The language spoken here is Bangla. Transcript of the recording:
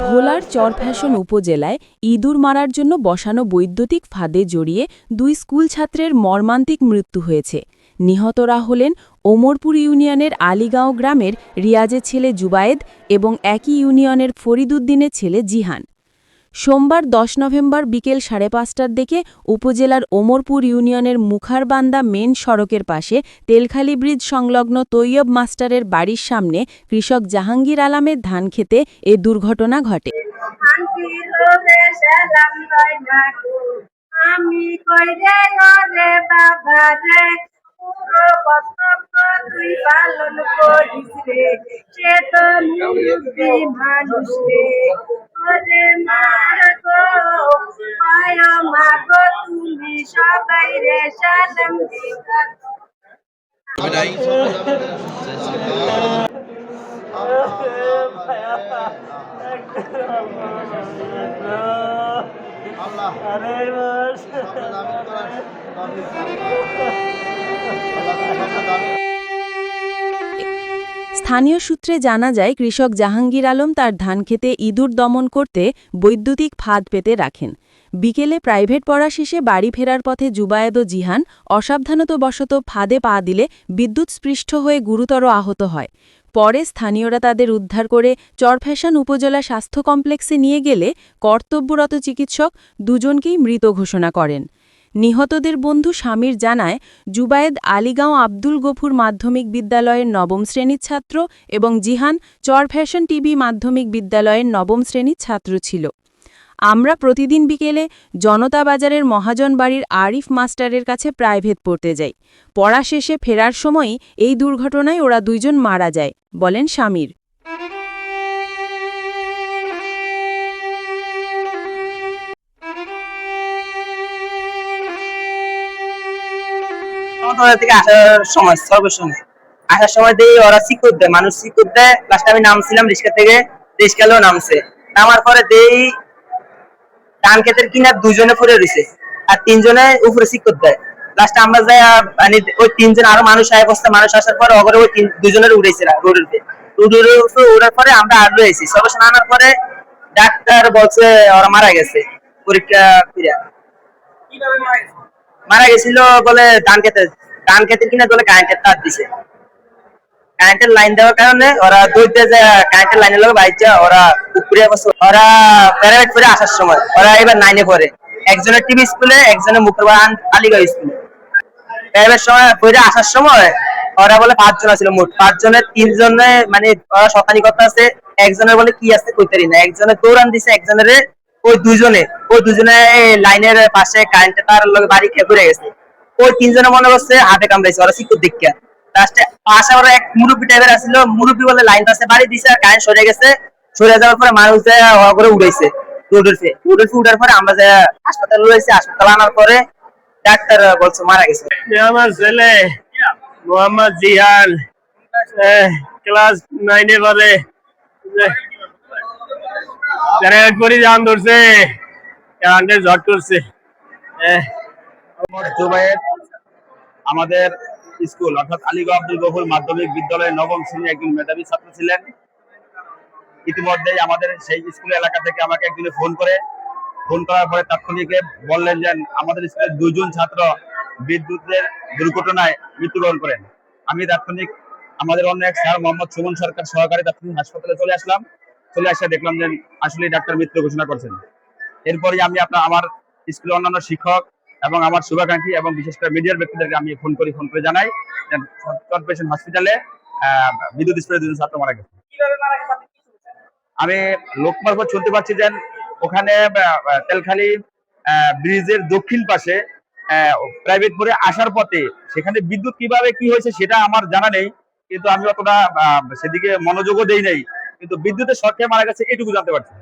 ভোলার চরফ্যাশন উপজেলায় ইঁদুর মারার জন্য বসানো বৈদ্যুতিক ফাঁদে জড়িয়ে 2 স্কুল ছাত্রের মর্মান্তিক মৃত্যু হয়েছে। নিহতরা হলেন ওমরপুর ইউনিয়নের আলীগাঁও গ্রামের রিয়াজের ছেলে জুবায়েদ এবং একই ইউনিয়নের ফরিদুদ্দিনের ছেলে জিহান। সোমবার 10 নভেম্বর বিকেল 5:30টার দিকে উপজেলার ওমরপুর ইউনিয়নের মুখারবান্দা মেন সড়কের পাশে তেলখালী ব্রিজ সংলগ্ন তৈয়ব মাস্টারের বাড়ির সামনে কৃষক জাহাঙ্গীর আলমের ধানক্ষেতে এ দুর্ঘটনা ঘটে। সবাই রে সালাম স্থানীয় সূত্রে জানা যায়, কৃষক জাহাঙ্গীর আলম তার ধানক্ষেতে ইঁদুর দমন করতে বৈদ্যুতিক ফাঁদ পেতে রাখেন। বিকেলে প্রাইভেট পড়া শেষে বাড়ি ফেরার পথে জুবায়েদ ও জিহান অসাবধানতাবশত ফাঁদে পা দিলে বিদ্যুৎস্পৃষ্ট হয়ে গুরুতর আহত হয়। পরে স্থানীয়রা তাদের উদ্ধার করে চরফ্যাশন উপজেলা স্বাস্থ্য কমপ্লেক্সে নিয়ে গেলে কর্তব্যরত চিকিৎসক দুজনকেই মৃত ঘোষণা করেন। নিহতদের বন্ধু স্বামীর জানায়, জুবায়েদ আলীগাঁও আব্দুল গফুর মাধ্যমিক বিদ্যালয়ের 9ম শ্রেণীর ছাত্র এবং জিহান চরফ্যাশন টিবি মাধ্যমিক বিদ্যালয়ের 9ম শ্রেণীর ছাত্র ছিল। আমরা প্রতিদিন বিকেলে জনতা বাজারের মহাজন বাড়ির আরিফ মাস্টারের কাছে প্রাইভেট পড়তে যাই। পড়া শেষে ফেরার সময়ই এই দুর্ঘটনায় ওরা দুইজন মারা যায়, বলেন স্বামীর। থেকে আসার সময় আসার সময় দিয়ে ওরা শিক্ষক দেয়, মানুষ শিক্ষক দেয়। লাস্টে আমি নামছিলাম রিক্সা থেকে, রিক্সালো নামছে, নামার পরে দেই ধান ক্ষেতের কিনা দুজনে পড়ে রয়েছে আর 3 জনে উপরে শিক্ষক দেয়। লাস্টে আমরা যাই মানে ওই 3 জন আরো মানুষ মানুষ আসার পরে ওগরে ওই 2 জনের উড়েছে রোডের উড়ার পরে আমরা আর রয়েছি। সর্বশেষ আনার পরে ডাক্তার বলছে ওরা মারা গেছে। পরীক্ষা মারা গেছিল বলে ধান খেতে কিনা বলে কারেন্টের তার দিছে। কারেন্টের লাইন দেওয়ার কারণে ওরা দৌড়তে যায়, কারেন্টের লাইনের লোক বাইচা ওরা উপরে ওরা প্রাইভেট পড়ে আসার সময় ওরা এবার 9-এ পড়ে, একজনের টিভি স্কুলে, একজনের মুখরবান আলীগাঁও স্কুলে। প্রাইভেট সময় পড়ে আসার সময় ওরা বলে 5 জন ছিল, মোট 5 জনের 3 জনে মানে ওরা শতানি কথা আছে, একজনের বলে কি আছে কইতারি না, একজনের দৌড়ান দিছে, একজনের ওই দুজনে লাইনের পাশে কারেন্টের তার লগে বাড়ি খেয়ে ঘুরে গেছে। ওই 3 জনে মনে করছে হাতে কামড়াইছে, ওরা শিক্ষক দেখা। লাস্টে পাশে ওরা এক মুরব্বী টাইপের আসছিল, মুরব্বী বলে লাইন পাশে বাড়ি দিছে, কারেন্ট সরে গেছে। সরে যাওয়ার পরে মানুষ করে উড়াইছে, উঠার পরে আমরা যে হাসপাতালে রয়েছে, হাসপাতাল আনার পরে ডাক্তার বলছে মারা গেছে। আমার ছেলে মোহাম্মদ জিহান ক্লাস 9-এ পড়ে, জান ধরছে, ঝট করছে। আমাদের স্কুল অর্থাৎ আলীগাঁও আব্দুল গফুর মাধ্যমিক বিদ্যালয়ের 9ম শ্রেণীর একজন মেধাবী ছাত্র ছিলেন। ইতিমধ্যেই আমাদের সেই স্কুল এলাকা থেকে আমাকে একজনে ফোন করার পরে তাৎক্ষণিক বললেন যে আমাদের স্কুলের 2 জন ছাত্র বিদ্যুতের দুর্ঘটনায় মৃত্যুবরণ করেন। আমি তাৎক্ষণিক আমাদের অন্য এক স্যার মোহাম্মদ সুমন সরকার সহকারী তাৎক্ষণিক হাসপাতালে চলে এসে দেখলাম যে আসলে ডাক্তার মৃত্যু ঘোষণা করছেন। এরপরে আমি আমার স্কুলের অন্যান্য শিক্ষক এবং আমার শুভাকাঙ্ক্ষী এবং বিশেষ করে মিডিয়ার ব্যক্তিদেরকে আমি ফোন করে জানাই চরফ্যাশন হসপিটালে বিদ্যুৎ স্পৃষ্টে 2 জন ছাত্র মারা গেছে। আমি লোক মারফত শুনতে পাচ্ছি যে ওখানে তেলখালী ব্রিজের দক্ষিণ পাশে প্রাইভেট পড়ে আসার পথে সেখানে বিদ্যুৎ কিভাবে কি হয়েছে সেটা আমার জানা নেই, কিন্তু আমি অতটা সেদিকে মনোযোগও দেই নাই, কিন্তু বিদ্যুতের শর্টে মারা গেছে এটুকু জানতে পারছি।